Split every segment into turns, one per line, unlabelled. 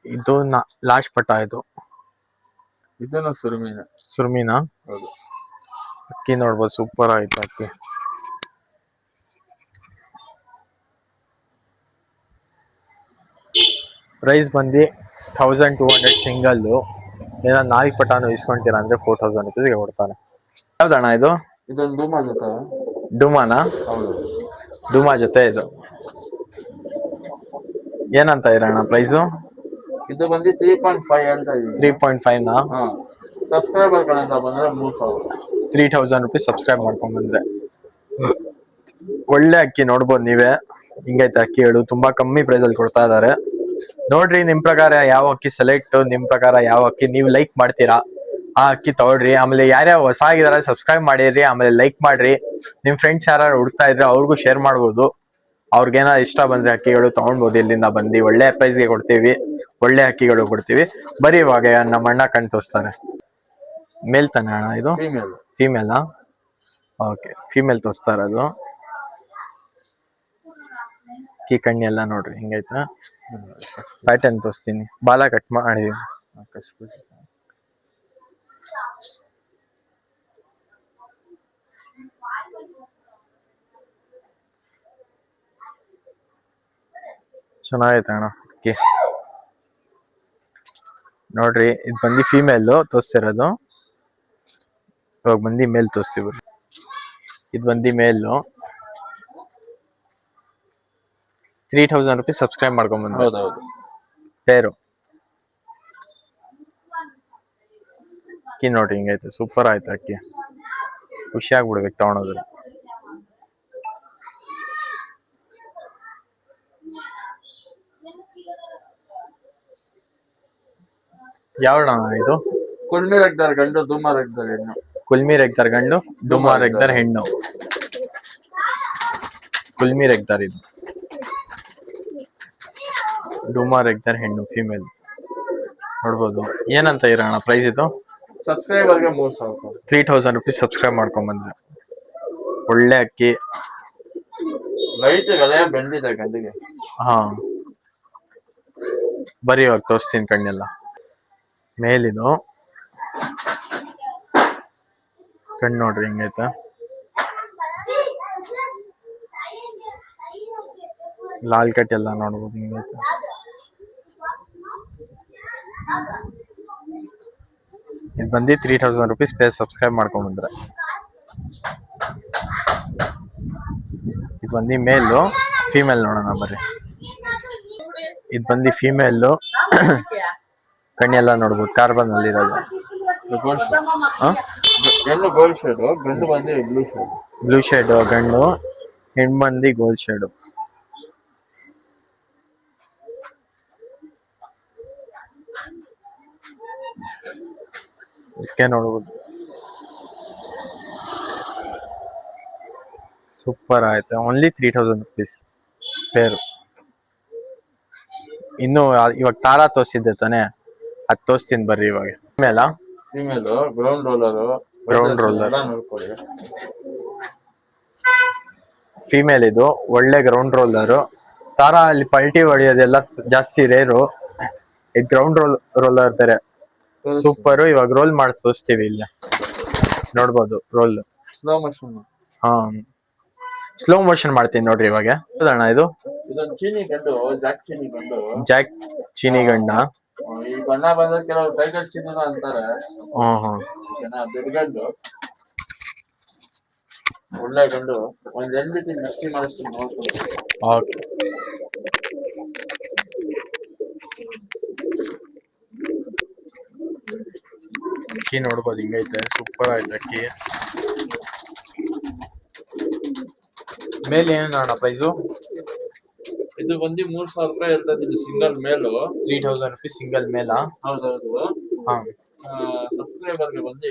ಇದು ಲಾಸ್ಟ್ ಪಟ ಇದು.
ಇದನ್ನು
ಸುರ್ಮಿನಾ.
ಹೌದು.
ಅಕ್ಕಿ ನೋಡ್ಬೋದು, ಸೂಪರ್ ಆಯ್ತು ಅಕ್ಕಿ. ಪ್ರೈಸ್ ಬಂದು 1200 ಸಿಂಗಲ್ಲು. ಏನೋ 4 ಪಟಾನು ಇಸ್ಕೊಂತೀರಾ ಅಂದ್ರೆ 4000 ರುಪೀಸ್ಗೆ ಕೊಡ್ತಾರೆ. ಯಾವ್ದಣ್ಣ ಇದು?
ಇದೊಂದು ಧೂಮಾ ಜೊತೆ.
ಡುಮಾನಾ?
ಹೌದು.
ಡುಮಾ ಜೊತೆ ಇದು. ಏನಂತ ಇರೋಣ ಪ್ರೈಸು?
ಇದು ಬಂದು 3.5 ಅಂತ ಇದೆ.
3.5ನಾ?
ಸಬ್ಸ್ಕ್ರೈಬರ್ ಕಡೆಯಿಂದ ಬಂದ್ರೆ 3000.
3000 ರುಪೀಸ್ ಸಬ್ಸ್ಕ್ರೈಬ್ ಮಾಡ್ಕೊಂಡ್ ಬಂದ್ರೆ. ಒಳ್ಳೆ ಅಕ್ಕಿ ನೋಡ್ಬೋದು ನೀವೇ. ಹಿಂಗೈತೆ ಅಕ್ಕಿಗಳು, ತುಂಬಾ ಕಮ್ಮಿ ಪ್ರೈಸ್ ಅಲ್ಲಿ ಕೊಡ್ತಾ ಇದಾರೆ. ನೋಡ್ರಿ ನಿಮ್ ಪ್ರಕಾರ ಯಾವ ಅಕ್ಕಿ ಸೆಲೆಕ್ಟ್, ನಿಮ್ ಪ್ರಕಾರ ಯಾವ ಅಕ್ಕಿ ನೀವು ಲೈಕ್ ಮಾಡ್ತೀರಾ ಆ ಅಕ್ಕಿ ತಗೊಳ್ರಿ. ಆಮೇಲೆ ಯಾರ್ಯಾವ ಹೊಸ ಆಗಿದಾರೆ ಸಬ್ಸ್ಕ್ರೈಬ್ ಮಾಡಿರಿ, ಆಮೇಲೆ ಲೈಕ್ ಮಾಡ್ರಿ. ನಿಮ್ ಫ್ರೆಂಡ್ಸ್ ಯಾರು ಹುಡುಕ್ತಾ ಇದ್ರೆ ಅವ್ರಿಗೂ ಶೇರ್ ಮಾಡ್ಬೋದು. ಅವ್ರಿಗೇನ ಇಷ್ಟ ಬಂದ್ರೆ ಅಕ್ಕಿಗಳು ತಗೊಂಡ್ಬೋದು. ಇಲ್ಲಿಂದ ಬಂದು ಒಳ್ಳೆ ಪ್ರೈಸ್ಗೆ ಕೊಡ್ತೀವಿ, ಒಳ್ಳೆ ಅಕ್ಕಿಗಳು ಕೊಡ್ತೀವಿ. ಬರೀ ಇವಾಗ ನಮ್ಮ ಅಣ್ಣ ಕಣ್ ತೋರಿಸ್ತಾರೆ. ಮೇಲ್ ತಾನೆ ಅಣ್ಣ ಇದು? ಫೀಮೇಲಾ? ಓಕೆ, ಫೀಮೇಲ್ ತೋರಿಸ್ತಾ ಇರೋದು. ಅಕ್ಕಿ ಕಣ್ಣಿ ಎಲ್ಲ ನೋಡ್ರಿ ಹಿಂಗೈತೆ. ಪ್ಯಾಟರ್ನ್ ತೋರಿಸ್ತೀನಿ. ಬಾಲ ಕಟ್ ಮಾಡಿ ಚೆನ್ನಾಗೈತೆ ಅಣ್ಣ ಅಕ್ಕಿ ನೋಡ್ರಿ. ಇದು ಬಂದು ಫೀಮೇಲ್ ತೋರಿಸ್ತಿರೋದು. ಇವಾಗ ಬಂದು ಮೇಲ್ ತೋರಿಸ್ತೀವಿ. ಇದು ಬಂದು ಮೇಲು. 3000 ರುಪೀಸ್ ಸಬ್ಸ್ಕ್ರೈಬ್ ಮಾಡ್ಕೊಂಡ್
ಹೌದೌದು.
ಪೇರು ಅಕ್ಕಿ ನೋಡ್ರಿ ಹಿಂಗೈತೆ, ಸೂಪರ್ ಆಯ್ತು ಅಕ್ಕಿ. ಖುಷಿ ಆಗ್ಬಿಡ್ಬೇಕು ತಗೊಳೋದ್ರೆ. ಯಾವಣ ಇದು?
ಕುಲ್ಮಿ ರೆಗ್ದಾರ್ ಗಂಡು, ಧೂಮಾ ರೆಗ್ದಾರ್ ಹೆಣ್ಣು.
ಕುಲ್ಮಿ ರೆಗ್ದಾರ್ ಗಂಡು, ಧೂಮಾ ರೆಗ್ದಾರ್ ಹೆಣ್ಣು. ಕುಲ್ಮಿ ರೆಗ್ದಾರ್ ಇದು, ಧೂಮಾ ರೆಗ್ದಾರ್ ಹೆಣ್ಣು ಫೀಮೇಲ್ ನೋಡ್ಬೋದು. ಏನಂತ ಇರೋಣ ಪ್ರೈಸ್ ಇದು?
ಸಬ್ಸ್ಕ್ರೈಬರ್ಗೆ 3000.
3000 ರುಪೀಸ್ ಸಬ್ಸ್ಕ್ರೈಬ್ ಮಾಡ್ಕೊಂಡ್ ಬಂದ್ರೆ. ಒಳ್ಳೆ ಅಕ್ಕಿ.
ಲೈಟ್ ಗಲೆ ಬೆಂದಿದೆ ಗಂಡಿಗೆ.
ಹಾ, ಬರೀ ಇವಾಗ ತೋರಿಸ್ತೀನಿ ಕಣ್ಣೆಲ್ಲ. ಮೇಲಿದು ಕಣ್ಣು ನೋಡ್ರಿ ಹಿಂಗೈತೆ. ಲಾಲ್ ಕಟ್ ಎಲ್ಲ ನೋಡ್ಬೋದು ಹಿಂಗೈತೆ. ಇದು ಬಂದು 3000 ರುಪೀಸ್ ಪೇ ಸಬ್ಸ್ಕ್ರೈಬ್ ಮಾಡ್ಕೊಂಡ್ ಬಂದ್ರೆ. ಇದು ಬಂದು ಮೇಲು. ಫೀಮೇಲ್ ನೋಡೋಣ ಬರ್ರಿ. ಇದು ಬಂದು ಫೀಮೇಲ್. ಕಣ್ಣೆಲ್ಲ ನೋಡ್ಬೋದು, ಕಾರ್ಬನ್ ಅಲ್ಲಿ ಇರೋದು.
ಹೆಣ್ಣು ಗೋಲ್ಡ್ ಶೇಡ್, ಗಂಡು ಬಂದು ಬ್ಲೂ ಶೇಡ್.
ಬ್ಲೂ ಶೇಡ್ ಗಂಡು, ಹೆಣ್ಣು ಬಂದು ಗೋಲ್ಡ್ ಶೇಡ್. ಇದಕ್ಕೆ ನೋಡ್ಬೋದು, ಸೂಪರ್ ಆಯ್ತು. ಓನ್ಲಿ 3000 ರುಪೀಸ್ ಪೇರು. ಇನ್ನು ಇವಾಗ ತಾರಾ ತೋರಿಸಿದ್ದೆ ತಾನೆ, ಅದು ತೋರಿಸ್ತೀನಿ ಬರ್ರಿ ಇವಾಗ.
ಫೀಮೇಲ್ ಗ್ರೌಂಡ್ ರೋಲರ್ ನೋಡ್ಕೊಳ್ಳಿ.
ಫೀಮೇಲ್ ಇದು, ಒಳ್ಳೆ ಗ್ರೌಂಡ್ ರೋಲರ್. ತಾರಾ ಅಲ್ಲಿ ಪಲ್ಟಿ ಹೊಡಿಯೋದೆಲ್ಲ ಜಾಸ್ತಿ ರೇರು. ಇದು ಗ್ರೌಂಡ್ ರೋಲರ್ ಬೇರೆ ಸೂಪರ್. ಇವಾಗ ರೋಲ್ ಮಾಡಿ ತೋರಿಸ್ತೀವಿ. ಇಲ್ಲ ನೋಡ್ಬೋದು ರೋಲ್.
Slow motion.
ಹಾ, ಸ್ಲೋ ಮೋಷನ್ ಮಾಡ್ತೀನಿ ನೋಡ್ರಿ ಇವಾಗ. ಅಣ್ಣ ಇದು?
ಇದೊಂದು ಚೀನಿ ಗಂಡು, ಜಾಕ್ ಚೀನಿ ಗಂಡು.
ಜಾಕ್ ಚೀನಿ ಗಂಡ.
ಈ ಬಣ್ಣ ಬಂದ್ರೆ ಕೆಲವು ಟೈಗರ್ ಚೀನಿನ ಅಂತಾರೆ. ಗಂಡು ಒಳ್ಳೆ ಗಂಡು. ಒಂದ್ ಎಂಬಿಟಿ ಮಿಕ್ಸಿ ಮಾಡಿಸ್ತೀನಿ ನೋಡ್ಕೊಳ್ಳಿ.
ಓಕೆ. ಅಕ್ಕಿ ನೋಡ್ಬೋದು ಹಿಂಗೈತೆ, ಸೂಪರ್ ಆಯ್ತು ಅಕ್ಕಿ. ಮೇಲೆ ಏನಣ್ಣ ಪ್ರೈಸು?
ಇದು ಬಂದು 3000 ರೂಪಾಯಿ ಹೇಳ್ತಾ ಇದ್ದೀನಿ ಸಿಂಗಲ್ ಮೇಲು.
3000 ರುಪೀಸ್ ಸಿಂಗಲ್ ಮೇಲಾ?
ಹೌದೌದು.
ಹಾ,
ಸಬ್ಸ್ಕ್ರೈಬರ್ಗೆ ಬಂದು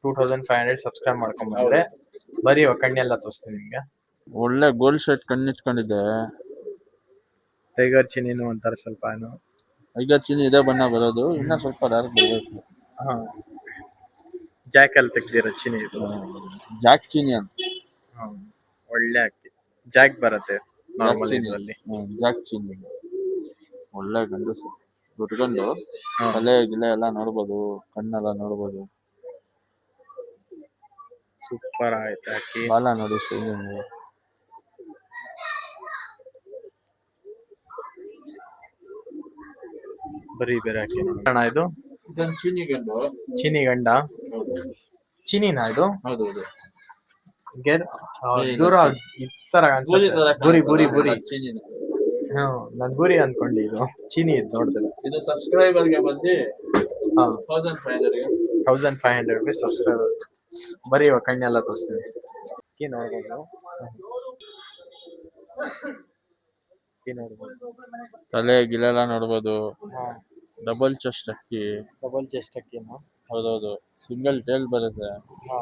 2500 ಸಬ್ಸ್ಕ್ರೈಬ್ ಮಾಡ್ಕೊಂಡ್ ಬಂದ್ರೆ ಬರೀ ಕಣ್ಣೆಲ್ಲ ತೋರಿಸ್ತೀನಿ ನಿಮ್ಗೆ.
ಒಳ್ಳೆ ಗೋಲ್ಡ್ ಶರ್ಟ್ ಕಣ್ಣಿಟ್ಕೊಂಡಿದ್ದೆ.
ಟೈಗರ್ ಚಿನಿನು ಅಂತಾರೆ ಸ್ವಲ್ಪ. ಏನು
ಟೈಗರ್ ಚಿನಿ ಇದೇ ಬಣ್ಣ ಬರೋದು, ಇನ್ನ ಸ್ವಲ್ಪ ಡಾರ್ಕ್ ಬರಬೇಕು.
ಹಾ, ಜಾಕ್ ಅಲ್ಲಿ ತೆಗ್ದಿರೋ ಚಿನಿ ಇದು,
ಜಾಕ್ ಚಿನಿ ಅಂತ.
ಒಳ್ಳೆ ಅಕ್ಕಿ. ಜಾಕ್ ಬರುತ್ತೆ ನಾರ್ಮಲ್ ಇದರಲ್ಲಿ.
ಜಾಕ್ ಚಿನಿ ಒಳ್ಳೆ ಗಂಡು.
ಬಿಟ್ಕೊಂಡು ತಲೆ ಗಿಲೆ ಎಲ್ಲ ನೋಡ್ಬೋದು, ಕಣ್ಣೆಲ್ಲ ನೋಡ್ಬೋದು.
ಸೂಪರ್ ಆಯ್ತು ಅಕ್ಕಿ.
ಬಾಲ ನೋಡಿ ಸ್ವಿಮ್ಮಿಂಗ್.
ಬರೀ ಬೇರೆ ಅಕ್ಕಿ ಅಣ್ಣ. ಇದು
ಇದೊಂದು ಚೀನಿ ಗಂಡು.
ಚೀನಿ ಗಂಡ.
ಹೌದು
ಚೀನಿನಾ ಇದು?
ಹೌದು.
ಗೆರ್
ಇಲ್ಲ,
ದೂರ ಈ ತರ
ಬೂದಿ
ಅನ್ಸುತ್ತೆ.
ತರ
ಬುರಿ
ಕಾಣ್ತದೆ,
ಬುರಿ ಬುರಿ.
ಅದು ಚೀನಿನೇ.
ನಾನ್ ಬುರಿ ಅನ್ಕೊಂಡೆ, ಇದು ಚೀನಿ ಇದ್ ನೋಡಿದ್ರೆ.
ಇದು ಸಬ್ಸ್ಕ್ರೈಬರ್ಗೆ ಬಂದು
ಹಾ
1500
1500 rupees ಸಬ್ಸ್ಕ್ರೈಬರ್. ಬರೀ ಇವಾಗ ಕಣ್ಣೆಲ್ಲ ತೋರಿಸ್ತೀನಿ. ಅಕ್ಕಿ ನೋಡ್ಬೋದು. ಅಕ್ಕಿ ನೋಡ್ಬೋದು.
ತಲೆ ಗಿಲೆಲ್ಲ ನೋಡ್ಬೋದು.
ಹಾ
ಡಬಲ್ ಚೆಸ್ಟ್ ಅಕ್ಕಿ.
ಡಬಲ್ ಚೆಸ್ಟ್ ಅಕ್ಕಿನ.
ಹೌದೌದು. ಸಿಂಗಲ್ ಟೇಲ್ ಬರುತ್ತೆ.
ಹಾ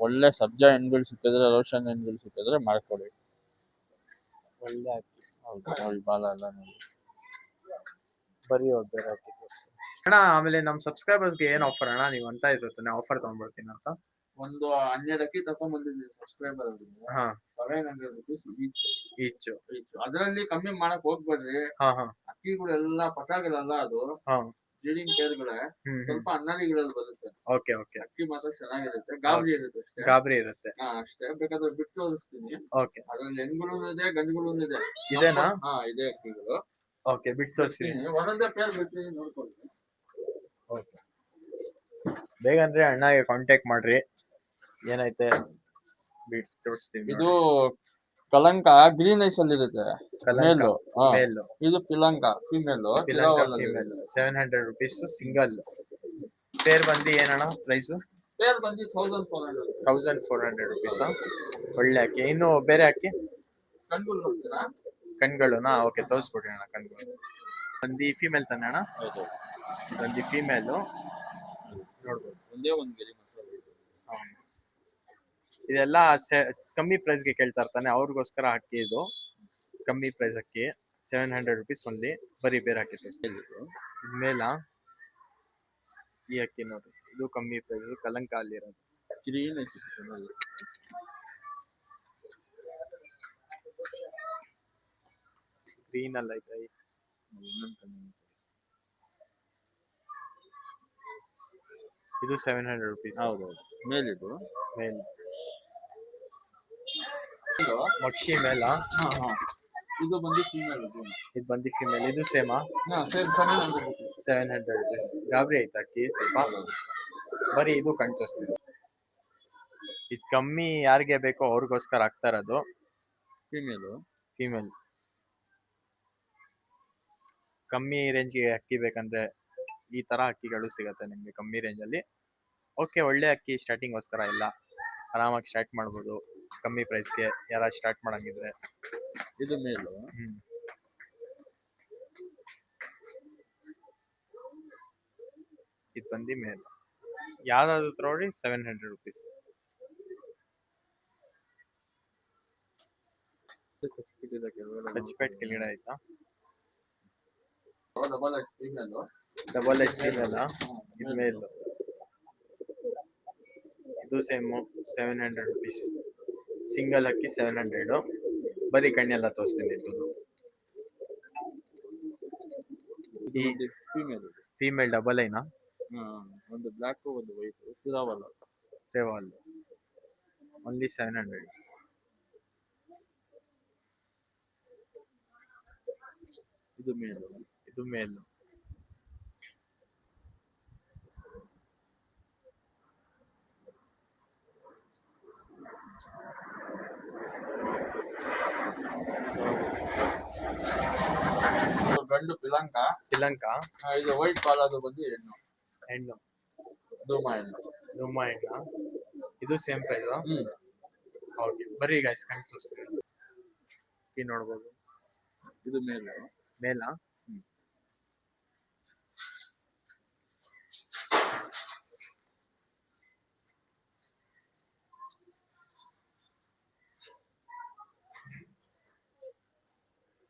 ಒಳ್ಳೆ ಸಬ್ಜಾ ಹಣ್ಣುಗಳು ಸಿಕ್ಕಿದ್ರೆ, ರೋಷನ್ ಹಣ್ಣುಗಳು ಸಿಕ್ಕಿದ್ರೆ ಮಾಡ್ಕೊಳ್ಳಿ.
ಒಳ್ಳೆ ಅಕ್ಕಿ.
ಹೌದು. ಒಳ್ಳೆ ಬಾಲ ಎಲ್ಲ ನೋಡಿ.
ಬರೀ ಬೇರೆ ಅಕ್ಕಿ ತೋರಿಸ್ತೀನಿ ಅಣ್ಣ. ಆಮೇಲೆ ನಮ್ ಸಬ್ಸ್ಕ್ರೈಬರ್ಸ್ಗೆ ಏನ್ ಆಫರ್ ಅಣ್ಣ? ನೀವು ಅಂತ ಇರುತ್ತೆ ಆಫರ್ ತಗೊಂಡ್ಬರ್ತೀನಿ ಅಂತ.
ಒಂದು 12 ಅಕ್ಕಿ ತಗೊಂಡ್ಬಂದಿದ್ದೀನಿ ಸಬ್ಸ್ಕ್ರೈಬರ್ ಅವರಿಗೆ.
ಹಾ
700 rupees
ಈಚ್.
ಅದರಲ್ಲಿ ಕಮ್ಮಿ ಮಾಡಕ್ ಹೋಗ್ಬೇಡ್ರಿ.
ಹಾ ಹಾ
ಅಕ್ಕಿಗಳೆಲ್ಲ ಪಟಾಗಳೆಲ್ಲ ಅದು
ಹಾ
ಬ್ರೀಡಿಂಗ್ ಕೇರ್ಗಳೇ. ಸ್ವಲ್ಪ ಅನ್ನರಿಗಳಲ್ಲಿ ಬರುತ್ತೆ.
Okay okay.
ಅಕ್ಕಿ ಮಾತ್ರ ಚೆನ್ನಾಗಿರುತ್ತೆ, ಗಾಬರಿ ಇರುತ್ತೆ ಅಷ್ಟೇ.
ಗಾಬರಿ ಇರುತ್ತೆ.
ಅಷ್ಟೇ. ಬೇಕಾದ್ರೆ ಬಿಟ್ಟು ತೋರಿಸ್ತೀನಿ.
ಓಕೆ.
ಅದ್ರಲ್ಲಿ ಹೆಣ್ಗಳು ಇದೆ, ಗಂಡುಗಳು ಇದೆ.
ಇದೇನಾ?
ಇದೆ ಅಕ್ಕಿಗಳು.
ಓಕೆ, ಬಿಟ್ಟು ತೋರಿಸ್ತೀನಿ.
ಒಂದೊಂದೇ ಪೇರ್ ಬಿಟ್ಟು ನೋಡ್ಕೊಳ್ಳಿ.
ಓಕೆ, ಬೇಗಂದ್ರೆ ಅಣ್ಣಗೆ ಕಾಂಟ್ಯಾಕ್ಟ್ ಮಾಡ್ರಿ. ಏನೈತೆ ಬಿಟ್ಟು ತೋರಿಸ್ತೀನಿ.
ಇದು ಕಲಂಕ ಗ್ರೀನ್ ಐಸ್ ಅಲ್ಲಿ ಇರುತ್ತೆ. ಮೇಲು.
ಮೇಲ್.
ಇದು ಪಿಲಂಕ ಫಿಮೇಲ್.
700 rupees single. ಪೇರ್ ಬಂದು ಏನಣ್ಣ ಪ್ರೈಸ್?
ಪೇರ್ ಬಂದು 1400.
1400 rupees. ಒಳ್ಳೆ ಅಕ್ಕಿ. ಇನ್ನು ಬೇರೆ ಅಕ್ಕಿ
ಕಣ್ಗಳು ನೋಡ್ತೀರಾ?
ಕಣ್ಗಳನ್ನ ಓಕೆ, ತೋರಿಸ್ಬಿಡ್ರಿ ಅಣ್ಣ ಕಣ್ಗಳು. ಬಂದು ಫೀಮೇಲ್ ತಾನೆ ಅಣ್ಣ?
ಹೌದು.
ಬಂದು ಫೀಮೇಲು ನೋಡ್ಬೋದು.
ಒಂದೇ ಒಂದು ಗೆರೆ ಮಾತ್ರ.
ಇದೆಲ್ಲ ಕಮ್ಮಿ ಪ್ರೈಸ್ಗೆ ಕೇಳ್ತಾ ಇರ್ತಾನೆ, ಅವ್ರಿಗೋಸ್ಕರ ಅಕ್ಕಿ ಇದು. ಕಮ್ಮಿ ಪ್ರೈಸ್ ಅಕ್ಕಿ 700 rupees ಓನ್ಲಿ. ಬರೀ ಬೇರೆ ಅಕ್ಕಿ ತೋರಿಸ್ತೀನಿ. ಇದ್ಮೇಲ ಈ ಅಕ್ಕಿ ನೋಡಿ, ಇದು ಕಮ್ಮಿ ಪ್ರೈಸ್, ಕಲಂಕ ಅಲ್ಲಿರೋದು.
Green ice.
ಗ್ರೀನ್ ಅಲ್ಲ ಐತೆ. ಇದು 700 rupees.
ಹೌದೌದು. ಮೇಲಿದು
ಮೇಲ್. ಮಕ್ಷಿ ಮೇಲ.
ಇದು ಬಂದು ಫೀಮೇಲ್.
ಇದು ಬಂದು ಫೀಮೇಲ್. ಇದು ಸೇಮಾ?
Same
700 rupees. ಗಾಬರಿ ಐತೆ ಅಕ್ಕಿ ಸ್ವಲ್ಪ. ಬರೀ ಇದು ಕಣ್ ತೋರಿಸ್ತೀನಿ. ಇದು ಕಮ್ಮಿ ಯಾರಿಗೆ ಬೇಕೋ ಅವ್ರಿಗೋಸ್ಕರ ಆಗ್ತಾ ಇರೋದು. ಫೀಮೇಲ್. ಕಮ್ಮಿ ರೇಂಜ್ಗೆ ಅಕ್ಕಿ ಬೇಕಂದ್ರೆ ಈ ತರ ಅಕ್ಕಿಗಳು ಸಿಗತ್ತೆ ನಿಮ್ಗೆ ಕಮ್ಮಿ ರೇಂಜಲ್ಲಿ. ಓಕೆ, ಒಳ್ಳೆ ಅಕ್ಕಿ ಸ್ಟಾರ್ಟಿಂಗ್ಗೋಸ್ಕರ ಎಲ್ಲ ಆರಾಮಾಗಿ ಸ್ಟಾರ್ಟ್ ಮಾಡ್ಬೋದು ಕಮ್ಮಿ ಪ್ರೈಸ್ಗೆ, ಯಾರು ಸ್ಟಾರ್ಟ್ ಮಾಡಂಗಿದ್ರೆ.
ಇದು ಮೇಲು.
ಇದು ಬಂದು ಮೇಲೆ. ಯಾವ್ದಾದ್ರು ತಗೊಳ್ಳಿ 700 rupees. ಹಚ್ಪೇಟ್ ಕೆಳಗಡೆ ಆಯ್ತಾ? Double H female. ಇದು ಮೇಲ್. ಇದು ಸೇಮ್ 700 rupees. ಸಿಂಗಲ್ ಅಕ್ಕಿ 700. ಬರೀ ಕಣ್ಣೆಲ್ಲ ತೋರಿಸ್ತೀನಿ. ಇದು ಫೀಮೇಲ್ ಡಬಲ್ ಐನಾ?
ಒಂದು ಬ್ಲಾಕ್ ಒಂದು ವೈಟ್.
ಸೇವಲ್ ಓನ್ಲಿ 700.
ಇದು ಮೇಲು.
ಇದು ಮೇಲ್.
ಗಂಡು ಪಿಲಂಕ. ಇದು ವೈಟ್ ಬಾಲ್. ಅದು ಬಂದು ಹೆಣ್ಣು. ಧೂಮ ಹೆಣ್ಣು.
ಇದು ಸೇಮ್ ಪ್ರೈಸ್. ಓಕೆ, ಬರೀ ಗೈಸ್ ಕಣ್ ತೋರಿಸ್ತೀನಿ. ನೋಡ್ಬೋದು.
ಇದು ಮೇಲ.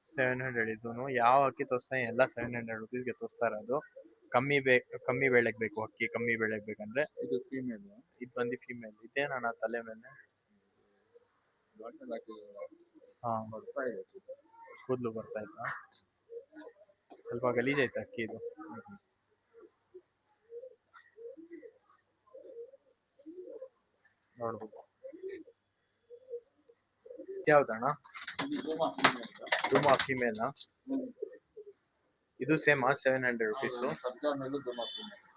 700. ಇದೂನು ಯಾವ ಅಕ್ಕಿ ತೋರಿಸ್ತಾ ಎಲ್ಲ 700 rupeesಗೆ ತೋರಿಸ್ತಾ ಇರೋದು. ಕಮ್ಮಿ ಬೆಳೆಗ್ ಬೇಕು ಅಕ್ಕಿ, ಕಮ್ಮಿ ಬೆಳೆಗ್ ಬೇಕಂದ್ರೆ.
ಇದು ಫೀಮೇಲ್.
ಇದು ಬಂದು ಫೀಮೇಲ್. ಇದೇನ ತಲೆ ಮೇಲೆ ಕೂದಲು ಬರ್ತಾ ಇತ್ತ. ಸ್ವಲ್ಪ ಗಲೀಜೈತೆ ಅಕ್ಕಿ ಇದು. ನೋಡ್ಬೋದು. ಯಾವ್ದಣ್ಣ? ಡುಮಾ ಫಿಮೇಲ್. ಇದು ಸೇಮಾ 700 ರುಪೀಸ್.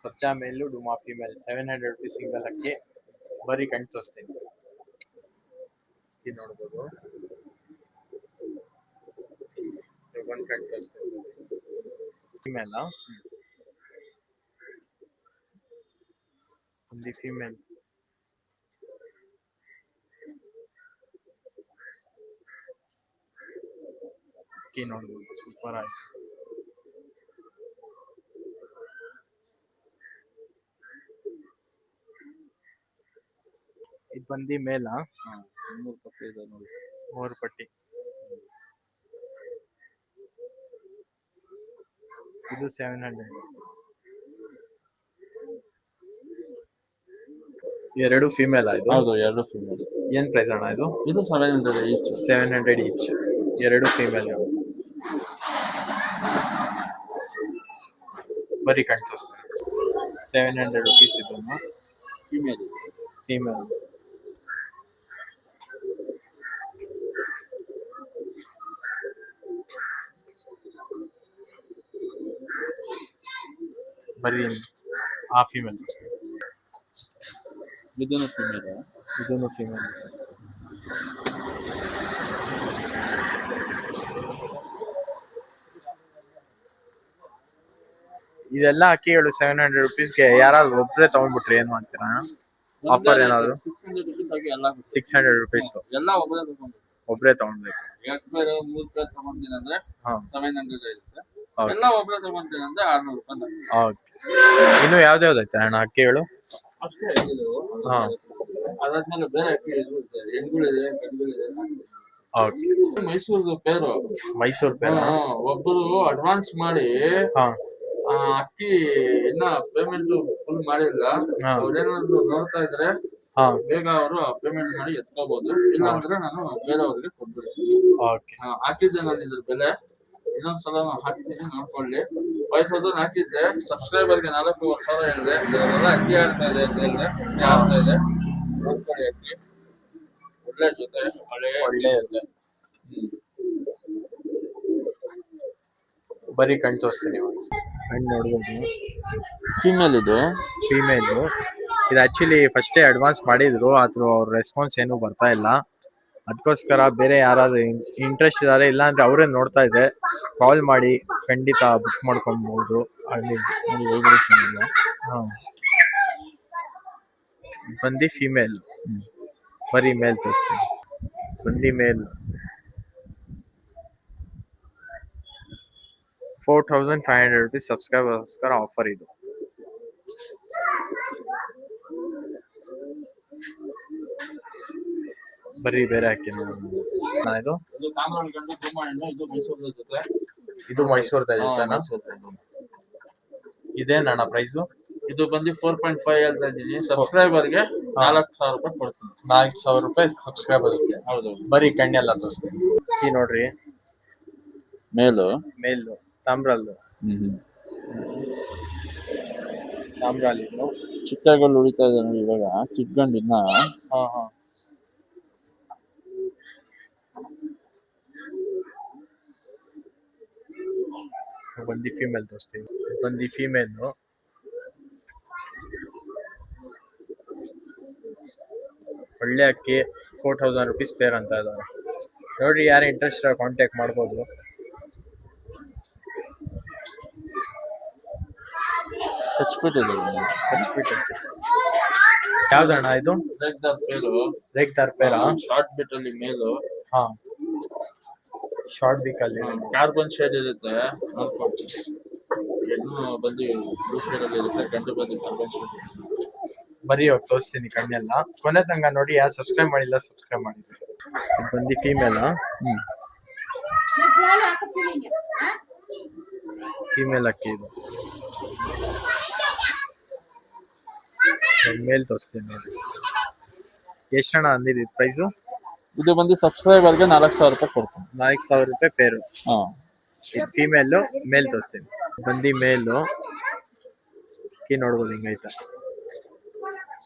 ಸಬ್ಜಾ ಮೇಲು ಡುಮಾ ಫಿಮೇಲ್ 700 ರುಪೀಸ್ ಸಿಂಗಲ್ ಅಕ್ಕಿ. ಬರೀ ಕಣ್ ತೋರಿಸ್ತೀನಿ. ಇದು ನೋಡ್ಬೋದು. ಒಂದು ಕಣ್ ತೋರಿಸ್ತೀನಿ. ಫಿಮೇಲ್ ಒಂದು ಫಿಮೇಲ್. ಅಕ್ಕಿ ನೋಡ್ಬೋದು, ಸೂಪರ್ ಆಗಿ. ಇದು ಬಂದು ಮೇಲ 3 ಪಟ್ಟಿ. ಇದು 700. ಎರಡು ಫಿಮೇಲ್ ಇದು.
ಹೌದು, ಎರಡು ಫಿಮೇಲ್.
ಏನ್ ಪ್ರೈಸ್ ಅಣ್ಣ ಇದು?
ಇದು 700 ಈಚ್.
700 ಈಚ್. ಎರಡು ಫಿಮೇಲ್. ಬರೀ ಕಣ್ ತೋರಿಸ್ತೀನಿ. 700 ರುಪೀಸ್ ಇದನ್ನು.
ಫಿಮೇಲ್.
ಫಿಮೇಲ್. ಬರೀ ಆ ಫಿಮೇಲ್.
ಇದನ್ನು ಫಿಮೇಲ್.
ಇದನ್ನು ಫಿಮೇಲ್. ಇದೆಲ್ಲ ಅಕ್ಕಿಗಳು 700 ರುಪೀಸ್ಗೆ ಯಾರಾದ್ರೂ ಒಬ್ಬರೇ ತಗೊಂಡ್ಬಿಟ್ರಿ ಏನ್ ಮಾಡ್ತೀರಾ? ಆಫರ್ ಏನಾದ್ರು?
600 ರುಪೀಸ್ ಆಗಿ ಎಲ್ಲ
600 ರುಪೀಸ್
ಎಲ್ಲ ಒಬ್ಬರೇ ತಗೊಂಡು.
ಒಬ್ಬರೇ ತಗೊಂಡ್ಬೇಕು.
2 ಪೇರ್ 3 ಪೇರ್ ತಗೊಂತೀನಿ ಅಂದ್ರೆ
ಹಾ
700 ಇರುತ್ತೆ.
ಹೌದು.
ಎಲ್ಲ ಒಬ್ಬರೇ ತಗೊಂತೀನಿ ಅಂದ್ರೆ 600 ರೂಪಾಯಿ.
ಓಕೆ. ಇನ್ನು ಯಾವ್ದಾವ್ದೈತೆ ಅಣ್ಣ ಅಕ್ಕಿಗಳು?
ಅಷ್ಟೇ ಇದು.
ಹಾ
ಅದಾದ್ಮೇಲೆ ಬೇರೆ ಅಕ್ಕಿ ಇರುತ್ತೆ, ಹೆಣ್ಗಳಿದೆ, ಗಂಡುಗಳಿದೆ.
ಓಕೆ.
ಮೈಸೂರು ಪೇರು.
ಮೈಸೂರು ಪೇರ.
ಒಬ್ಬರು ಅಡ್ವಾನ್ಸ್ ಮಾಡಿ
ಹಾ
ಅಕ್ಕಿ ಇನ್ನ ಪೇಮೆಂಟ್ ಫುಲ್ ಮಾಡಿಲ್ಲ.
ಹಾ.
ಅವ್ರೇನಾದ್ರು ನೋಡ್ತಾ ಇದ್ರೆ
ಹಾ
ಬೇಗ ಅವರು ಪೇಮೆಂಟ್ ಮಾಡಿ ಎತ್ಕೋಬಹುದು. ಇಲ್ಲ ಅಂದ್ರೆ ನಾನು ಬೇರೆಯವ್ರಿಗೆ ಕೊಟ್ಬಿಡ್ತೀನಿ.
ಓಕೆ.
ಹಾಕಿದ್ದೆ ನಾನು ಇದ್ರ ಬೆಲೆ. ಇನ್ನೊಂದ್ಸಲ ಹಾಕ್ತೀನಿ, ನೋಡ್ಕೊಳ್ಳಿ. 5000 ಹಾಕಿದ್ದೆ. ಸಬ್ಸ್ಕ್ರೈಬರ್ಗೆ 4,500 ಹೇಳಿದೆ. ಇದೆಲ್ಲ ಅಕ್ಕಿ ಆಡ್ತಾ ಇದೆ ಅಂತ ಹೇಳಿದೆ. ಆಗ್ತಾ ಇದೆ. ನೋಡ್ಕೊಳ್ಳಿ ಅಕ್ಕಿ. ಒಳ್ಳೆ ಜೊತೆ,
ಒಳ್ಳೆ ಇರುತ್ತೆ. ಬರೀ ಕಣ್ ತೋರಿಸ್ತೀನಿ. ಕಣ್ ನೋಡ್ಬೋದು.
ಫಿಮೇಲ್ ಇದು.
ಫಿಮೇಲ್. ಇದು ಆಕ್ಚುಲಿ ಫಸ್ಟೇ ಅಡ್ವಾನ್ಸ್ ಮಾಡಿದ್ರು, ಆದ್ರೂ ಅವ್ರ ರೆಸ್ಪಾನ್ಸ್ ಏನು ಬರ್ತಾ ಇಲ್ಲ. ಅದಕ್ಕೋಸ್ಕರ ಬೇರೆ ಯಾರಾದ್ರೂ ಇಂಟ್ರೆಸ್ಟ್ ಇದಾರೆ, ಇಲ್ಲಾಂದ್ರೆ ಅವರೇ ನೋಡ್ತಾ ಇದೆ, ಕಾಲ್ ಮಾಡಿ ಖಂಡಿತ ಬುಕ್ ಮಾಡ್ಕೊಬಹುದು. ಅಲ್ಲಿ ಹಾ ಬಂದು ಫಿಮೇಲ್. ಬರೀ ಮೇಲ್ ತೋರಿಸ್ತೀನಿ. ಬಂದು ಮೇಲ್ 4500 ರುಪೀಸ್ ಸಬ್ಸ್ಕ್ರೈಬರ್ಸ್ಗೋಸ್ಕರ ಆಫರ್ ಇದು. ಬರೀ ಬೇರೆ ಹಾಕಿ ಇದು
ಇದು ಕಾಮರಾಜ್ ಗಂಡು ಡುಮಾ ಹೆಣ್ಣು. ಇದು ಮೈಸೂರು ಜೊತೆ.
ಇದು ಮೈಸೂರ್ದ ಜೊತೆನಾ? ಇದೇನಣ್ಣ ಪ್ರೈಸು?
ಇದು ಬಂದು 4.5 ಹೇಳ್ತಾ ಇದ್ದೀನಿ. ಸಬ್ಸ್ಕ್ರೈಬರ್ಗೆ 4,000 ರೂಪಾಯಿ ಕೊಡ್ತೀನಿ.
4,000 ರೂಪಾಯಿ ಸಬ್ಸ್ಕ್ರೈಬರ್ಸ್ಗೆ.
ಹೌದು.
ಬರೀ ಕಣ್ಣೆಲ್ಲ ತೋರಿಸ್ತೀನಿ. ಈ ನೋಡ್ರಿ
ಮೇಲು.
ಮೇಲು ತಾಮ್ರಲ್ಲು. ತಾಮ್ರಲ್ಲಿ
ಚಿಟ್ಟಗಳು ಉಳಿತಾ ಇದೆ ನೋಡಿ ಇವಾಗ. ಚಿಟ್ಗಂಡು ಇನ್ನ.
ಹಾ ಹಾ ಬಂದು ಫಿಮೇಲ್ ತೋರಿಸ್ತೀವಿ. ಬಂದು ಫಿಮೇಲ್. ಒಳ್ಳೆ ಅಕ್ಕಿ. 4000 ರುಪೀಸ್ ಪೇರ್ ಅಂತ ಇದ್ದಾರೆ. ನೋಡ್ರಿ, ಯಾರು ಇಂಟ್ರೆಸ್ಟ್ ಕಾಂಟ್ಯಾಕ್ಟ್ ಮಾಡ್ಬೋದು.
ಹಚ್ಬಿಟ್ಟಿದೆ.
ಯಾವ್ದಣ್ಣ ಇದು?
ರೇಗ್ದಾರ್ ಪೇರು.
ರೇಗ್ದಾರ್ ಪೇರಾ?
ಶಾರ್ಟ್ ಬಿಟ್ ಅಲ್ಲಿ ಮೇಲು.
ಹಾ ಶಾರ್ಟ್ ಬಿಕ್ಕಲ್ಲಿ
ಕಾರ್ಬನ್ ಶೇಡ್ ಇರುತ್ತೆ, ನೋಡ್ಕೊಂಡು. ಹೆಣ್ಣು ಬಂದು ಬ್ಲೂ ಶೇಡ್ ಅಲ್ಲಿ ಇರುತ್ತೆ, ಗಂಡು ಬಂದು ಕಾರ್ಬನ್ ಶೇಡ್.
ಬರೀ ಇವಾಗ ತೋರಿಸ್ತೀನಿ ಕಣ್ಣೆಲ್ಲ. ಕೊನೆ ತನಕ ನೋಡಿ. ಯಾರು ಸಬ್ಸ್ಕ್ರೈಬ್ ಮಾಡಿಲ್ಲ ಸಬ್ಸ್ಕ್ರೈಬ್ ಮಾಡಿ. ಇದು ಬಂದು ಫೀಮೇಲ್. ಫೀಮೇಲ್ ಅಕ್ಕಿ ಇದು. ಮೇಲ್ ತೋರಿಸ್ತೀನಿ ನೋಡಿ. ಎಷ್ಟಣ್ಣ ಅಂದಿದ್ದು ಪ್ರೈಸು?
ಇದು ಬಂದು ಸಬ್ಸ್ಕ್ರೈಬರ್ಗೆ 4,000 ರೂಪಾಯಿ ಕೊಡ್ತೀನಿ.
4,000 ರೂಪಾಯಿ ಪೇರು.
ಹಾ
ಇದು ಫೀಮೇಲು, ಮೇಲ್ ತೋರಿಸ್ತೀನಿ. ಬಂದು ಮೇಲು ಅಕ್ಕಿ ನೋಡ್ಬೋದು ಹಿಂಗೈತೆ,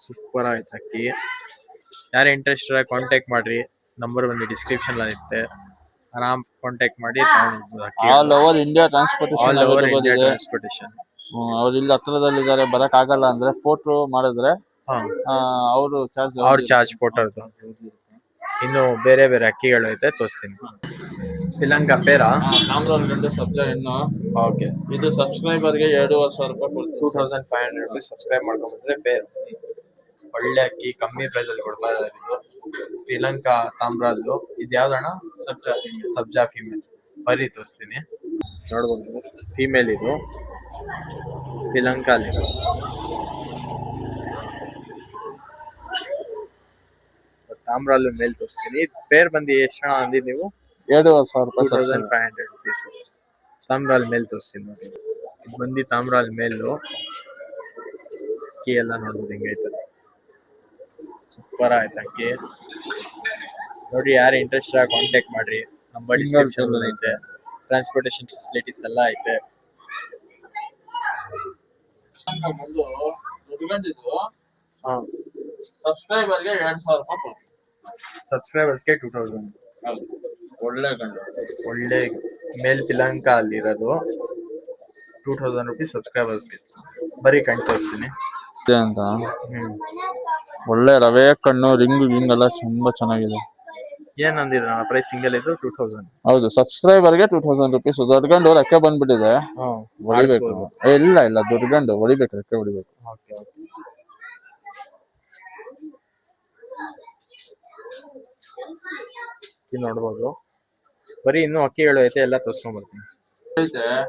ಸೂಪರ್ ಆಯ್ತು ಅಕ್ಕಿ. ಯಾರು ಇಂಟ್ರೆಸ್ಟ್ ಕಾಂಟ್ಯಾಕ್ಟ್ ಮಾಡ್ರಿ, ನಂಬರ್ ಬಂದು ಡಿಸ್ಕ್ರಿಪ್ಷನ್ ಇರುತ್ತೆ, ಆರಾಮ್ ಕಾಂಟ್ಯಾಕ್ಟ್ ಮಾಡಿ ತಗೊಂಡ್ಬೋದು ಅಕ್ಕಿ.
All over India
all
transportation
over
available
India
ಇದೆ.
ಟ್ರಾನ್ಸ್ಪೋರ್ಟೇಷನ್.
ಅವ್ರು ಇಲ್ಲಿ ಹತ್ರದಲ್ಲಿದ್ದಾರೆ, ಬರಕ್ ಆಗಲ್ಲ ಅಂದ್ರೆ ಫೋಟೋ ಮಾಡಿದ್ರೆ
ಹಾ,
ಅವರು ಚಾರ್ಜ್
ಅವ್ರ ಚಾರ್ಜ್ ಫೋಟೋದು. ಇನ್ನು ಬೇರೆ ಬೇರೆ ಅಕ್ಕಿಗಳು ಐತೆ, ತೋರಿಸ್ತೀನಿ. ಶ್ರೀಲಂಕಾ ಪೇರಾ,
ತಾಮ್ರಲ್ ಗಂಡು ಸಬ್ಜಾ ಹೆಣ್ಣು.
ಓಕೆ.
ಇದು ಸಬ್ಸ್ಕ್ರೈಬರ್ಗೆ 2500 ರೂಪಾಯಿ ಕೊಡ್ತೀವಿ.
2500 rupees ಸಬ್ಸ್ಕ್ರೈಬ್ ಮಾಡ್ಕೊಂಡ್ಬಂದ್ರೆ ಪೇರ್. ಒಳ್ಳೆ ಅಕ್ಕಿ, ಕಮ್ಮಿ ಪ್ರೈಸ್ ಅಲ್ಲಿ ಕೊಡ್ತಾ ಇದ್ದಾರೆ. ಇದು ಶ್ರೀಲಂಕಾ ತಾಮ್ರದ್ದು. ಇದು ಯಾವ್ದಣ್ಣ?
ಸಬ್ಜಾ
ಸಬ್ಜಾ ಫೀಮೇಲ್. ಬರೀ ತೋರಿಸ್ತೀನಿ, ನೋಡ್ಬೋದು. ಫೀಮೇಲ್ ಇದು ಶ್ರೀಲಂಕಾ ಅಲ್ಲಿ. ತಾಮ್ರಲ್ಲೂ ಮೇಲ್ ತೋರಿಸ್ತೀನಿ. ಪೇರ್ ಬಂದು ಎಷ್ಟು ಜನ ಅಂದಿದ್ದು ನೀವು?
2500 ರೂಪಾಯಿ.
2500 rupees. ತಾಮ್ರಾಲ್ ಮೇಲ್ ತೋರಿಸ್ತೀನಿ ನೋಡಿ. ಇದು ಬಂದು ತಾಮ್ರಾಲ್ ಮೇಲು ಅಕ್ಕಿ ಎಲ್ಲ ನೋಡ್ಬೋದು ಹಿಂಗೈತೆ, ಸೂಪರ್ ಆಯ್ತು ಅಕ್ಕಿ. ನೋಡಿ, ಯಾರು ಇಂಟ್ರೆಸ್ಟ್ ಕಾಂಟ್ಯಾಕ್ಟ್ ಮಾಡ್ರಿ, ನಂಬರ್ ಡಿಸ್ಕ್ರಿಪ್ಷನ್ ಐತೆ. ಟ್ರಾನ್ಸ್ಪೋರ್ಟೇಷನ್ ಫೆಸಿಲಿಟೀಸ್ ಎಲ್ಲ ಐತೆ.
ಬಂದು ದುಡ್ಕೊಂಡಿದ್ದು
ಹಾ,
ಸಬ್ಸ್ಕ್ರೈಬರ್ಗೆ 2000 ರೂಪಾಯಿ ಕೊಡ್ತೀವಿ.
ಸಬ್ಸ್ಕ್ರೈಬರ್ಸ್ಗೆ 2000.
ಹೌದು, ಒಳ್ಳೆ ಗಂಡು.
ಒಳ್ಳೆ ಮೇಲ್ ಶ್ರೀಲಂಕಾ ಅಲ್ಲಿರೋದು. 2000 rupees ಸಬ್ಸ್ಕ್ರೈಬರ್ಸ್ಗೆ. ಬರೀ ಕಣ್ ತೋರಿಸ್ತೀನಿ
ಅಂತ. ಒಳ್ಳೆ ರವೆ ಕಣ್ಣು, ರಿಂಗ್ ಎಲ್ಲ ತುಂಬಾ ಚೆನ್ನಾಗಿದೆ.
ಏನ್ ಅಂದಿದ್ರ ಪ್ರೈಸ್ ಸಿಂಗಲ್ ಇದು? 2000.
ಹೌದು, ಸಬ್ಸ್ಕ್ರೈಬರ್ಗೆ 2000 ರೂಪೀಸ್. ದೊಡ್ಡಗಂಡು ರೆಕ್ಕೆ ಬಂದ್ಬಿಟ್ಟಿದೆ, ಹೊಡಿಬೇಕು. ಇಲ್ಲ ದೊಡ್ಡಗಂಡು ಹೊಡಿಬೇಕು, ರೆಕ್ಕೆ ಹೊಡಿಬೇಕು.
Okay okay. ಇಲ್ಲಿ ನೋಡ್ಬೋದು, ಬರೀ ಇನ್ನೂ ಅಕ್ಕಿಗಳು ಐತೆ, ಎಲ್ಲ ತೋರ್ಸ್ಕೊಂಡ್ ಬರ್ತೀನಿ.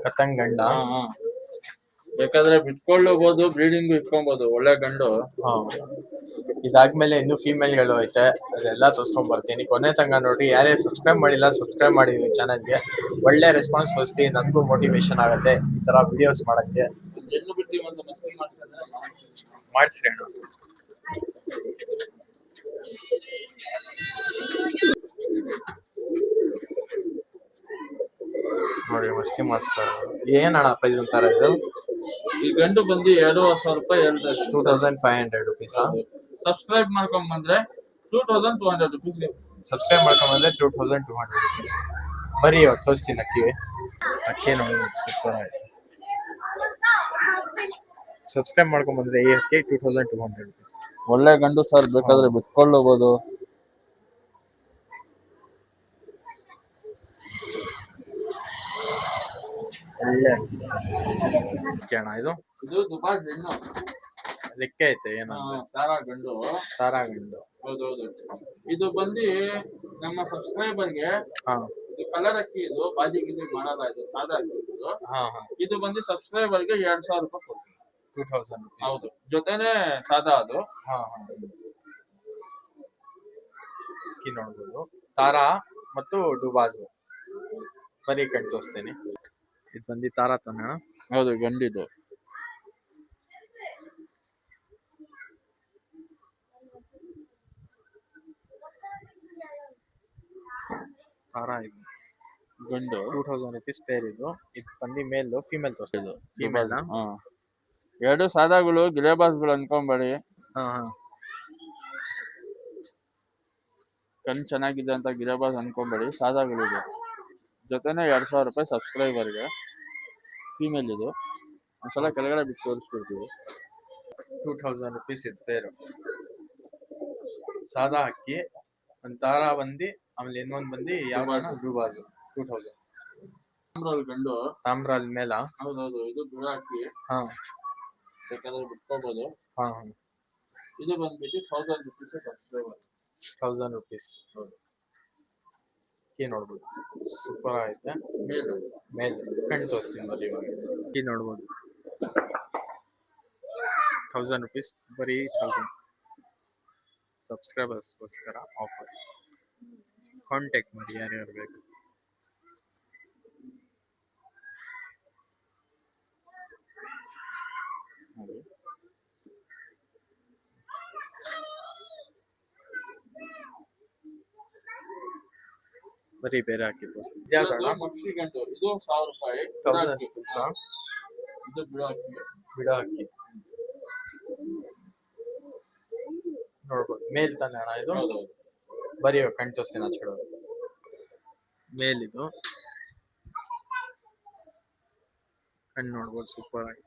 ಕತ್ತಂಗ್ ಗಂಡ,
ಬೇಕಾದ್ರೆ ಬಿಟ್ಕೊಳ್ಳಬಹುದು, ಬ್ರೀಡಿಂಗ್ ಇಟ್ಕೊಬಹುದು. ಒಳ್ಳೆ ಗಂಡು.
ಇದಾದ್ಮೇಲೆ ಇನ್ನು ಫೀಮೇಲ್ಗಳು ಐತೆ, ಅದೆಲ್ಲ ತೋರ್ಸ್ಕೊಂಡ್ ಬರ್ತೀನಿ. ಕೊನೆ ತನಕ ನೋಡ್ರಿ. ಯಾರೇ ಸಬ್ಸ್ಕ್ರೈಬ್ ಮಾಡಿಲ್ಲ, ಸಬ್ಸ್ಕ್ರೈಬ್ ಮಾಡಿ ಚಾನಲ್ಗೆ. ಒಳ್ಳೆ ರೆಸ್ಪಾನ್ಸ್ ತೋರಿಸ್ತೀನಿ, ನನಗೂ ಮೋಟಿವೇಶನ್ ಆಗುತ್ತೆ ಈ ತರ ವಿಡಿಯೋಸ್ ಮಾಡಕ್ಕೆ.
ಹೆಣ್ಣು ಬಿಡ್ತೀವಿ ಅಂತ ಮೆಸೇಜ್
ಮಾಡಿಸ್ರಿ ಅಣ್ಣ. ನೋಡಿ, ಮಸ್ತಿ ಮಾಡಿಸ್ತಾರೆ. ಏನಣ್ಣ ಪ್ರೈಸ್ ಅಂತಾರ ಇದು?
ಈ ಗಂಡು ಬಂದು 2500 ರೂಪಾಯಿ ಹೇಳ್ತಾ ಇದ್ದೀನಿ.
2500 rupees.
ಸಬ್ಸ್ಕ್ರೈಬ್ ಮಾಡ್ಕೊಂಡ್ ಬಂದ್ರೆ 2200 ರೂಪೀಸ್.
ಸಬ್ಸ್ಕ್ರೈಬ್ ಮಾಡ್ಕೊಂಡ್ ಬಂದ್ರೆ 2200 rupees. ಬರೀ ಇವತ್ತು ತೋರಿಸ್ತೀನಿ ಅಕ್ಕಿ. ಅಕ್ಕಿ ನೋಡಿ, ಸೂಪರ್ ಆಯ್ತು. ಸಬ್ಸ್ಕ್ರೈಬ್ ಮಾಡ್ಕೊಂಡ್ ಬಂದ್ರೆ ಈ ಅಕ್ಕಿ 2200 rupees.
ಒಳ್ಳೆ ಗಂಡು ಸರ್, ಬೇಕಾದ್ರೆ ಬಿಟ್ಕೊಳ್ಳಬಹುದು.
ಒಳ್ಳೆ ಅಕ್ಕಿ ಅಣ್ಣ. ಇದು
ದುಬಾಯ್ ಹೆಣ್ಣು,
ಲೆಕ್ಕ ಐತೆ ಏನು?
ತಾರಾ ಗಂಡು.
ತಾರಾ ಗಂಡು.
ಹೌದೌದು. ಇದು ಬಂದು ನಮ್ಮ ಸಬ್ಸ್ಕ್ರೈಬರ್ಗೆ,
ಹಾ,
ಇದು ಕಲರ್ ಅಕ್ಕಿ. ಇದು ಬಾಜಿ ಗಿಜಿ ಮಾಡಲ್ಲ, ಇದು ಸಾದಾ ಅಕ್ಕಿ ಇದು. ಇದು ಬಂದು ಸಬ್ಸ್ಕ್ರೈಬರ್ಗೆ 2000 ರೂಪಾಯಿ ಕೊಡ್ತೀವಿ.
2000 rupees.
ಹೌದು, ಜೊತೆನೆ ಸಾದಾ ಅದು.
ಅಕ್ಕಿ ನೋಡ್ಬೋದು, ತಾರಾ ಮತ್ತು ಡುಬಾಜ್. ಬರೀ ಕಣ್ ತೋರಿಸ್ತೀನಿ. ಇದು ಬಂದು ತಾರಾ ತಾನೆ?
ಹೌದು, ಗಂಡಿದು.
ತಾರಾ ಇದು
ಗಂಡು.
2000 rupees ಪೇರ್. ಇದು ಬಂದು ಮೇಲ್, ಫೀಮೇಲ್ ತೋರಿಸ್ತಿದ್ದು. ಫೀಮೇಲ್.
ಎರಡು ಸಾದಾಗಳು, ಗಿಲೇಬಾಸ್ಗಳು ಅನ್ಕೊಂಬೇಡಿ. ಕಣ್ ಚೆನ್ನಾಗಿದೆ ಅಂತ ಗಿಲೇಬಾಸ್ ಅನ್ಕೊಂಬೇಡಿ, ಸಾದಾಗಳಿದೆ. ಜೊತೆನೆ 2000 ರೂಪಾಯಿ ಸಬ್ಸ್ಕ್ರೈಬರ್ಗೆ. ಫೀಮೇಲ್ ಇದು. ಒಂದ್ಸಲ ಕೆಳಗಡೆ ಬಿಟ್ಟು ತೋರಿಸ್ಬಿಡ್ತೀವಿ.
2000 rupees ಇದು ಪೇರು. ಸಾದಾ ಅಕ್ಕಿ. ಒಂದ್ ತಾರಾ ಬಂದು, ಆಮೇಲೆ ಇನ್ನೊಂದ್ ಬಂದು ಯಾವ ಡುಬಾಜು. 2000.
ತಾಮ್ರಾಲ್ ಗಂಡು.
ತಾಮ್ರಾಲ್ ಮೇಲ?
ಹೌದೌದು. ಇದು ಬಿಳ ಅಕ್ಕಿ. ಬೇಕಾದ್ರೆ ಬಿಟ್ಕೋಬಹುದು. ಇದು ಬಂದ್ಬಿಟ್ಟು 1000 ರೂಪೀಸ್ ಸಬ್ಸ್ಕ್ರೈಬರ್.
1000 rupees. ಹೌದು. ಅಕ್ಕಿ ನೋಡ್ಬೋದು, ಸೂಪರ್ ಐತೆ. ಮೇಲ್ ಕಣ್ ತೋರಿಸ್ತೀನಿ ನೋಡಿ ಇವಾಗ. ಅಕ್ಕಿ ನೋಡ್ಬೋದು, 1000 rupees. ಬರೀ 1000 ಸಬ್ಸ್ಕ್ರೈಬರ್ಸ್ಗೋಸ್ಕರ ಆಫರ್. ಕಾಂಟ್ಯಾಕ್ಟ್ ಮಾಡಿ ಯಾರ್ಯಾರು ಬೇಕು. ಬರೀ ಬೇರೆ ಅಕ್ಕಿ ತೋರಿಸ್ತೀನಿ.
ಇದು ಮಕ್ಷಿ ಗಂಟು, ಇದು 1000 ರೂಪಾಯಿ. ಇದು ಬಿಡೋ ಅಕ್ಕಿ.
ಬಿಡೋ ಅಕ್ಕಿ ನೋಡ್ಬೋದು. ಮೇಲ್ ತಾನೆ ಅಣ್ಣ ಇದು?
ಹೌದೌದು.
ಬರೀ ಕಣ್ ತೋರಿಸ್ತೀನಿ ಹಚ್ಕೊಡೋದು. ಮೇಲಿದು ಕಣ್ಣು ನೋಡ್ಬೋದು, ಸೂಪರ್ ಆಗಿ.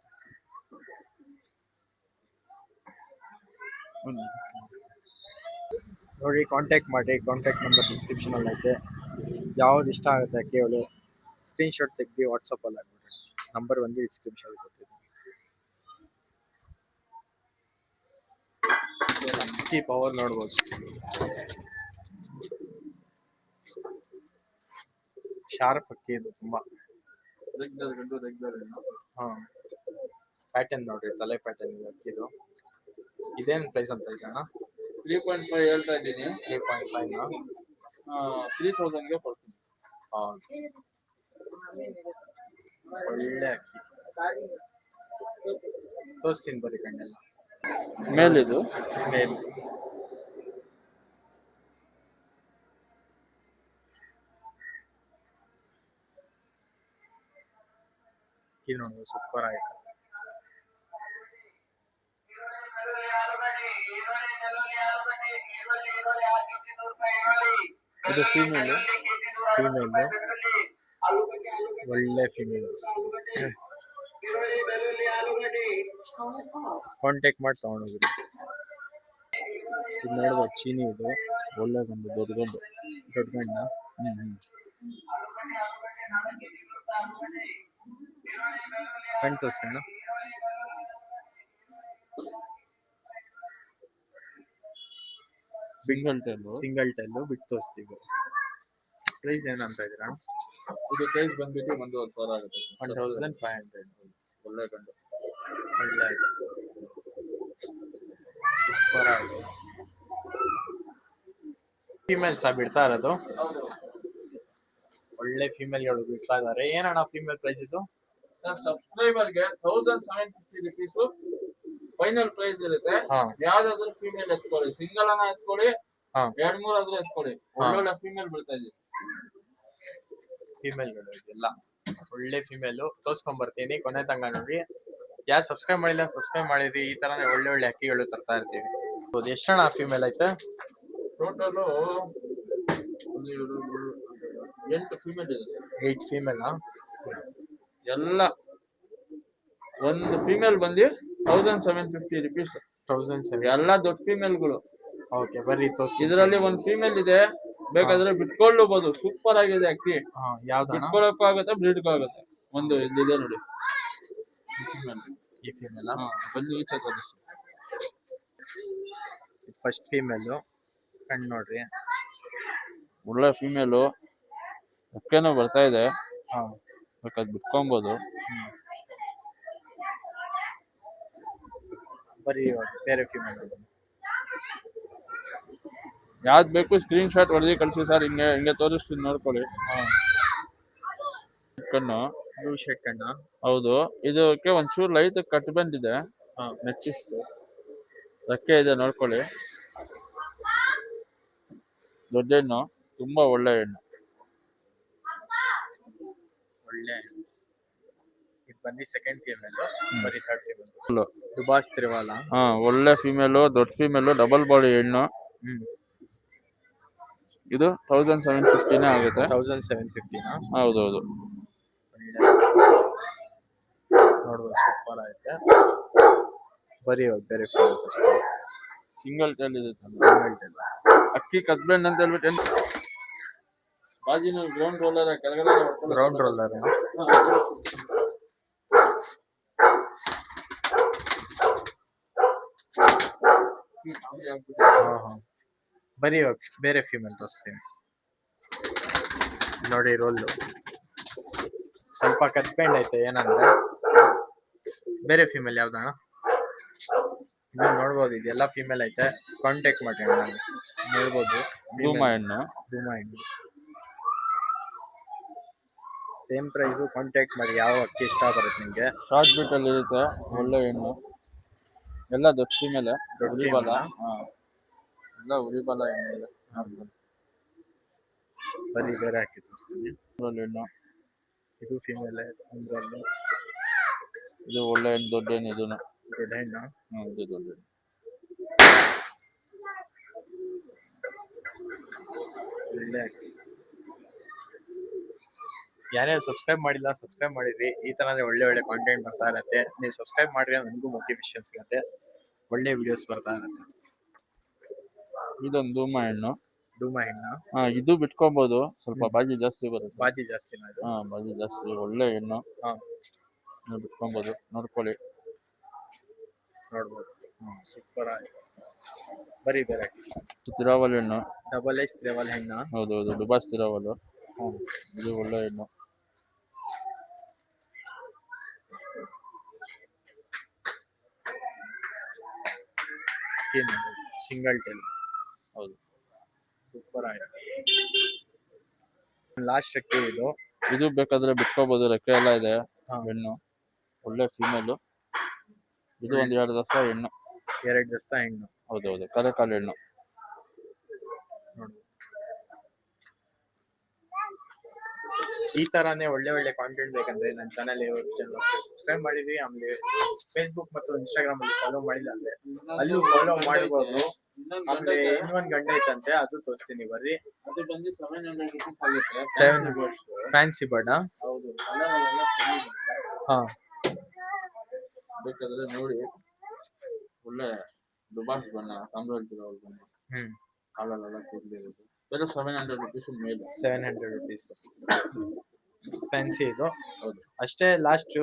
ನೋಡಿ, ಕಾಂಟ್ಯಾಕ್ಟ್ ಮಾಡಿ. ಕಾಂಟ್ಯಾಕ್ಟ್ ನಂಬರ್ ಡಿಸ್ಕ್ರಿಪ್ಷನ್ ಅಲ್ಲಿ ಐತೆ. ಯಾವ್ದು ಇಷ್ಟ ಆಗುತ್ತೆ ಕೇಳಿ ಸ್ಕ್ರೀನ್ಶಾಟ್ ತೆಗ್ದು ವಾಟ್ಸಪ್ಪಲ್ಲಿ ಹಾಕ್ಬಿಡ್ರಿ. ನಂಬರ್ ಬಂದು ಡಿಸ್ಕ್ರಿಪ್ಷನ್ ಕೊಟ್ಟಿದ್ದೀನಿ. ಅಕ್ಕಿ ಪವರ್ ನೋಡ್ಬೋದು, ಶಾರ್ಪ್ ಅಕ್ಕಿ ಇದು ತುಂಬಾ.
ರೆಗ್ಯುಲರ್ ಗಂಟು, ರೆಗ್ಯುಲರ್ ಹೆಣ್ಣು.
ಹಾ, ಪ್ಯಾಟರ್ನ್ ನೋಡ್ರಿ, ತಲೆ ಪ್ಯಾಟರ್ನ್ ಇದೆ ಅಕ್ಕಿದು. ಇದೇನು ಪ್ರೈಸ್ ಅಂತ ಇದೆ ಅಣ್ಣ?
3.5 ಹೇಳ್ತಾ ಇದ್ದೀನಿ.
3.5
3000ಗೆ ಕೊಡ್ತೀನಿ.
ಒಳ್ಳೆ ಅಕ್ಕಿ ತೋರಿಸ್ತೀನಿ ಬರೀ ಕಣ್ಣೆಲ್ಲ.
ಮೇಲಿದು
ಮೇಲ್ ಇದು ನೋಡಿ, ಸೂಪರ್ ಆಗಿದೆ.
ಇದು ಫೀಮೇಲ್.
ಒಳ್ಳೆ ಫಿಮೇಲ್. ಕಾಂಟ್ಯಾಕ್ಟ್ ಮಾಡಿ ತಗೊಂಡೋಗ್ರಿ. ಇದು ನೋಡ್ಬೋದು, ಚೀನಿ ಇದು.
ಒಳ್ಳೆ ಗಂಡು, ದೊಡ್ಡ ಗಂಡು.
ದೊಡ್ಡ ಗಂಡ. ಕಣ್ ತೋರಿಸ್ತೀನಿ. ಸಿಂಗಲ್ ಟೈಲು ಬಿಟ್ಟು ತೋರಿಸ್ತೀವಿ. ಪ್ರೈಸ್ ಏನಂತ ಇದ್ದೀರಾ?
ಇದು ಪ್ರೈಸ್ ಬಂದ್ಬಿಟ್ಟು 1,500 ಆಗುತ್ತೆ.
1500.
ಒಳ್ಳೆ ಗಂಡು.
ಒಳ್ಳೆ ಸೂಪರ್ ಆಗಿದೆ. ಫೀಮೇಲ್ಸ್ ಬಿಡ್ತಾ ಇರೋದು? ಒಳ್ಳೆ ಫೀಮೇಲ್ಗಳು ಬಿಡ್ತಾ ಇದಾರೆ. ಏನಣ್ಣ ಫೀಮೇಲ್ ಪ್ರೈಸ್ ಇದು?
ಸರ್, ಸಬ್ಸ್ಕ್ರೈಬರ್ಗೆ 1750 ರುಪೀಸ್ ಫೈನಲ್ ಪ್ರೈಸ್ ಇರುತ್ತೆ. ಯಾವ್ದಾದ್ರು ಫೀಮೇಲ್ ಎತ್ಕೊಳ್ಳಿ, ಸಿಂಗಲ್ ಅನ್ನ ಎತ್ಕೊಳ್ಳಿ, 2-3 ಆದ್ರೂ ಎತ್ಕೊಳ್ಳಿ. ಒಳ್ಳೊಳ್ಳೆ ಫೀಮೇಲ್ ಬಿಡ್ತಾ ಇದೀವಿ.
ಫೀಮೇಲ್ಗಳು ಎಲ್ಲ ಒಳ್ಳೆ ಫೀಮೇಲು ತೋರ್ಸ್ಕೊಂಡ್ ಬರ್ತೀನಿ. ಕೊನೆ ತನಕ ನೋಡಿ. ಯಾರು ಸಬ್ಸ್ಕ್ರೈಬ್ ಮಾಡಿಲ್ಲ ಸಬ್ಸ್ಕ್ರೈಬ್ ಮಾಡಿರಿ. ಈ ತರನೇ ಒಳ್ಳೆ ಒಳ್ಳೆ ಅಕ್ಕಿಗಳು ತರ್ತಾ ಇರ್ತೀವಿ. ಹೌದು, ಎಷ್ಟಣ್ಣ ಫೀಮೇಲ್ ಐತೆ
ಟೋಟಲ್? 8 ಫೀಮೇಲ್ ಇದೆ.
8 ಫೀಮೇಲಾ?
ಎಲ್ಲ ಒಂದು ಫೀಮೇಲ್ ಬಂದು 1750 ರುಪೀಸ್.
1700
ಎಲ್ಲ ದೊಡ್ಡ ಫೀಮೇಲ್ಗಳು.
ಓಕೆ, ಬರ್ರಿ ತೋರಿಸಿ.
ಇದರಲ್ಲಿ ಒಂದು ಫೀಮೇಲ್ ಇದೆ, ಬೇಕಾದ್ರೆ ಬಿಟ್ಕೊಳ್ಳಬಹುದು. ಸೂಪರ್ ಆಗಿದೆ ಅಕ್ಕಿ.
ಯಾವ್ದು?
ಬಿಟ್ಕೊಳ್ಳಕ್ಕೂ ಆಗುತ್ತೆ, ಬ್ರೀಡ್ಗೂ ಆಗುತ್ತೆ. ಒಂದು ಇಲ್ಲಿದೆ ನೋಡಿ,
ಈ ಫೀಮೇಲ್
ಬಂದು ಈಚೆ ತೋರಿಸಿ.
ಫಸ್ಟ್ ಫೀಮೇಲು ಕಣ್ಣು ನೋಡ್ರಿ,
ಒಳ್ಳೆ ಫೀಮೇಲು. ಅಕ್ಕೇನೋ ಬರ್ತಾ ಇದೆ, ಬೇಕಾದ್ರೆ ಬಿಟ್ಕೊಬಹುದು.
ಬರೀ ಬೇರೆ ಫೀಮೇಲ್
ಯಾವ್ದು ಬೇಕು ಸ್ಕ್ರೀನ್ ಶಾಟ್ ಹೊಡೆದು ಕಳಿಸಿ ಸರ್. ಹಿಂಗೆ ತೋರಿಸ್ತೀನಿ, ನೋಡ್ಕೊಳ್ಳಿ. ಕಣ್ಣು
ಬ್ಲೂ ಶೇಡ್ ಕಣ್ಣು.
ಹೌದು, ಇದಕ್ಕೆ ಒಂಚೂರು ಲೈಟ್ ಕಟ್ ಬಂದಿದೆ. ನೆಕ್ಕಿಸ್ತು ರೆಕ್ಕೆ ಇದೆ, ನೋಡ್ಕೊಳ್ಳಿ. ದೊಡ್ಡ ಹೆಣ್ಣು, ತುಂಬಾ ಒಳ್ಳೆ ಹೆಣ್ಣು.
ಒಳ್ಳೆ ಇದು ಬಂದು ಸೆಕೆಂಡ್ ಫೀಮೇಲ್. ಬರೀ ಥರ್ಡ್ ಫೀಮೇಲ್ ದುಬಾಸ್ ತ್ರಿವಾಲ.
ಒಳ್ಳೆ ಫೀಮೇಲು, ದೊಡ್ಡ ಫೀಮೇಲು, ಡಬಲ್ ಬಾಡಿ ಹೆಣ್ಣು. ಇದು 1750 ಆಗುತ್ತೆ.
1750.
ಹೌದೌದು.
ನೋಡ್ಬೋದು, ಸೂಪರ್ ಆಗುತ್ತೆ. ಬರೀ ಬೇರೆ
ಸಿಂಗಲ್ ಟೈಲ್ ಇದೆ.
ಸಿಂಗಲ್ ಟೈಲ್
ಅಕ್ಕಿ ಕದ್ಬೆಣ್ಣು ಅಂತ ಹೇಳ್ಬಿಟ್ಟು ಬಾಜಿನ ಗ್ರೌಂಡ್ ರೋಲರ್ ಕೆಳಗಡೆ
ಗ್ರೌಂಡ್ ರೋಲರ್. ಬರೀ ಬೇರೆ ಫೀಮೇಲ್ ತೋರಿಸ್ತೀನಿ ನೋಡಿ. ರೋಲ್ಲು ಸ್ವಲ್ಪ ಕತ್ಪೆಂಡ್ ಐತೆ. ಏನಂದ್ರೆ ಬೇರೆ ಫೀಮೇಲ್ ಯಾವ್ದಣ್ಣ? ನೀವು ನೋಡ್ಬೋದು, ಇದೆಲ್ಲ ಫೀಮೇಲ್ ಐತೆ. ಕಾಂಟ್ಯಾಕ್ಟ್ ಮಾಡಿ ನಾನು ನೋಡ್ಬೋದು.
ಧೂಮಾ ಹೆಣ್ಣು.
Same price. ಕಾಂಟ್ಯಾಕ್ಟ್ ಮಾಡಿ, ಯಾವ ಅಕ್ಕಿ ಇಷ್ಟ ಬರುತ್ತೆ ನಿಮಗೆ.
ಶಾರ್ಟ್ ಬೀಟಲ್ಲಿ ಇರುತ್ತೆ, ಒಳ್ಳೆ ಹೆಣ್ಣು. ಎಲ್ಲ ದೊಡ್ಡ ಫೀಮೇಲೆ, ಉರಿಬಲ. ಎಲ್ಲ ಉರಿಬಲ ಹೆಣ್ಣು ಇದೆ.
ಬರೀ ಬೇರೆ ಹಾಕಿ ತೋರಿಸ್ತೀನಿ.
ಇದ್ರಲ್ಲಿ ಹೆಣ್ಣು.
ಇದು ಫೀಮೇಲ್ ಒಂದ್ರಲ್ಲಿ
ಇದು ಒಳ್ಳೆ ಹೆಣ್ಣು, ದೊಡ್ಡ ಹೆಣ್ಣು ಇದನ್ನು.
ದೊಡ್ಡ ಹೆಣ್ಣು.
ಇದು ದೊಡ್ಡ ಹೆಣ್ಣು.
ಒಳ್ಳೆ ಅಕ್ಕಿ. ಯಾರ್ಯಾರು ಸಬ್ಸ್ಕ್ರೈಬ್ ಮಾಡಿಲ್ಲ ಸಬ್ಸ್ಕ್ರೈಬ್ ಮಾಡಿದ್ರಿ. ಈ ತರನೇ ಒಳ್ಳೆ ಒಳ್ಳೆ ಕಾಂಟೆಂಟ್ ಬರ್ತಾ ಇರತ್ತೆ. ನೀವು ಸಬ್ಸ್ಕ್ರೈಬ್ ಮಾಡಿದ್ರೆ ನನಗೂ ಮೋಟಿವೇಶನ್ ಸಿಗುತ್ತೆ, ಒಳ್ಳೆ ವಿಡಿಯೋಸ್ ಬರ್ತಾ ಇರತ್ತೆ.
ಇದೊಂದು ಧೂಮ ಹೆಣ್ಣು.
ಧೂಮ ಹೆಣ್ಣು.
ಇದು ಬಿಟ್ಕೋಬಹುದು, ಸ್ವಲ್ಪ ಬಾಜಿ ಜಾಸ್ತಿ ಬರುತ್ತೆ.
ಬಾಜಿ ಜಾಸ್ತಿ ಇದು.
ಬಾಜಿ ಜಾಸ್ತಿ, ಒಳ್ಳೆ ಹೆಣ್ಣು. ನೀವು ಬಿಟ್ಕೊಬಹುದು, ನೋಡ್ಕೊಳ್ಳಿ.
ನೋಡ್ಬೋದು. ಸೂಪರ್ ಆಗಿ ಬರೀ ಬೇರೆ
ತಿರಾವಲ್ ಹೆಣ್ಣು.
ಡಬಲ್ ಐಸ್ ತ್ರೇವಲ್ ಹೆಣ್ಣು.
ಹೌದು, ದುಬಾಸ್ ತಿರಾವಲ್. ಇದು ಒಳ್ಳೆ ಹೆಣ್ಣು.
Single tail.
ಹೌದು,
ಸೂಪರ್ ಆಗಿದೆ. ಲಾಸ್ಟ್ ಅಕ್ಕಿ ಇದು.
ಇದು ಬೇಕಾದ್ರೆ ಬಿಟ್ಕೋಬಹುದು, ರೆಕ್ಕೆ ಎಲ್ಲ ಇದೆ.
ಹಾ.
ಹೆಣ್ಣು ಒಳ್ಳೆ ಫೀಮೇಲು. ಇದು ಒಂದ್ 2 ದಸ ಹೆಣ್ಣು.
2 ದಸ್ತ ಹೆಣ್ಣು.
ಹೌದೌದು, ಕರೆ ಕಾಲು ಹೆಣ್ಣು.
ನೋಡಿ, ಈ ತರಾನೇ ಒಳ್ಳೆ ಒಳ್ಳೆ ಕಾಂಟೆಂಟ್ ಬೇಕಂದ್ರೆ ನನ್ನ ಚಾನಲ್ ಸಬ್ಸ್ಕ್ರೈಬ್ ಮಾಡಿದ್ವಿ. ಆಮೇಲೆ ಫೇಸ್ಬುಕ್ ಮತ್ತು ಇನ್ಸ್ಟಾಗ್ರಾಮ್ ಅಲ್ಲಿ ಫಾಲೋ ಮಾಡಿಲ್ಲ ಅಂದ್ರೆ ಅಲ್ಲೂ ಫಾಲೋ ಮಾಡಬಹುದು. ಆಮೇಲೆ ಇನ್ನೊಂದ್ ಗಂಟೆ ಐತಂತೆ, ಅದು ತೋರಿಸ್ತೀನಿ ಬರ್ರಿ.
ಅದು ಬಂದು 700 rupees ಆಗುತ್ತೆ.
7 ಫ್ಯಾನ್ಸಿ ಬರ್ಡ್.
ಹೌದು,
ಹಾ,
ಬೇಕಾದ್ರೆ ನೋಡಿ. ಒಳ್ಳೆ ದುಬಾಸ್ ಬಣ್ಣ, ಸಾಮ್ರಾಜ್ಯ ತಿರಾವಲ್ ಬಣ್ಣ, ಕಾಲಲ್ಲೆಲ್ಲ ಕೂದಲಿರೋದು. ಬೇರೆ 700 rupees ಮೇಲೆ.
700 rupees ಫ್ಯಾನ್ಸಿ ಇದು.
ಹೌದು,
ಅಷ್ಟೇ ಲಾಸ್ಟ್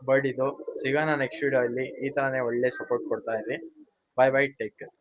ಬರ್ಡ್ ಇದು. ಸಿಗೋಣ ನೆಕ್ಸ್ಟ್ ವಿಡಿಯೋ ಅಲ್ಲಿ. ಈ ತರಾನೇ ಒಳ್ಳೆ ಸಪೋರ್ಟ್ ಕೊಡ್ತಾ ಇರಿ. Bye bye, take care.